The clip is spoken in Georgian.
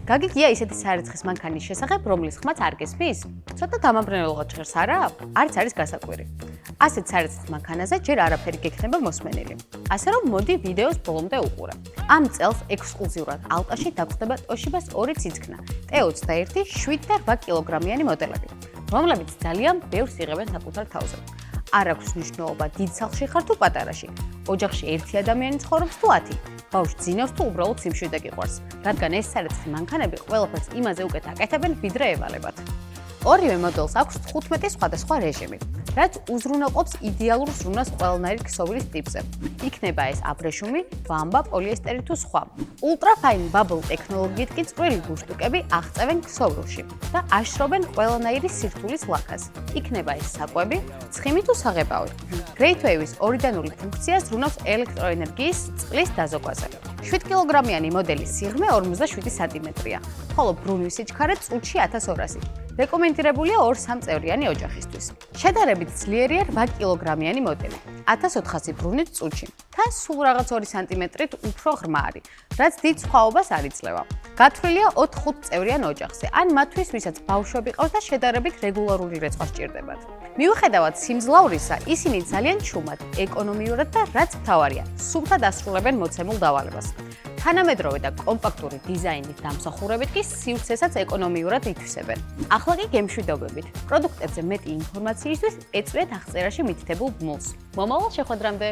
გაგიგია ისეთი სარეცხის მანქანის შესახებ, რომლის ხმაც არ გესმის? ცოტა დამამბრენებლად ჟღერს, არა? არც არის გასაკვირი. ასეთ სარეცხის მანქანაზე ჯერ არაფერი გექნება მოსმენილი. ასე რომ მოდი ვიდეოს ბოლომდე უყურე. ამ წელს ექსკლუზიურად ალტაში დაგვხდება Toshibas 2 ციცქნა, T21 7 და 8 კილოგრამიანი მოდელები, რომლებიც ძალიან ბევრს იღებენ საკუთარ თავზე. არ აქვს მნიშვნელობა დიდ სახლში ხარ თუ პატარაში, ოჯახში ერთი ადამიანი ცხოვრობს თუ 10, ბავშვს ძინავს თუ უბრალოდ სიმშვიდე გიყვარს, რადგან ეს სარეცხი მანქანები ყველაფერს იმაზე უკეთ აკეთებენ, ვიდრე ევალებათ. ორივე მოდელს აქვს 15 სხვადასხვა რეჟიმი, რაც უზრუნველყოფს იდეალურ ზრუნვას ყველანაირი ქსოვილის ტიპზე. იქნება ეს აბრეშუმი, ბამბა, პოლიესტერი თუ სხვა. Ultra-fine bubble ტექნოლოგიით კი წვრილი ბუშტუკები აღწევენ ქსოვილში და აშრობენ ყველანაირი სირთულის ლაქას. იქნება ეს საკვები, ცხიმი თუ საღებავი. Great Wave-ის ორიდანული ფუნქცია ზრუნავს ელექტროენერგიის წყლის დაზოგვაზე. 7 კილოგრამიანი მოდელის სიღრმე 57 სანტიმეტრია, ხოლო ბრუნვის სიჩქარე წუთში 1200. რეკომენდირებულია 2-3 წევრიანი ოჯახისთვის. შედარებით ძლიერია 8 კილოგრამიანი მოდელი, 1400 ბრუნვით წუთში. თან სულ რაღაც 2 სანტიმეტრით უფრო ღრმა არის, რაც დიდ სხვაობას არ იძლევა. გათვლილია 4-5 წევრიან ოჯახზე, ან მათთვის, ვისაც ბავშვები ყავს და შედარებით რეგულარული რეწვა სჭირდებათ. მიუხედავად სიმძლავრისა, ისინი ძალიან ჩუმად, ეკონომიურად და რაც მთავარია, სუფთად ასრულებენ მოცემულ დავალებას. თანამედროვე და კომპაქტური დიზაინით დამსახურებით კი სივრცესაც ეკონომიურად ითვისებენ. ახლა კი გემშვიდობებით. პროდუქტებზე მეტი ინფორმაციისთვის ეწვიეთ აღწერაში მითითებულ ბმულს. მომავალ შეხვედრამდე!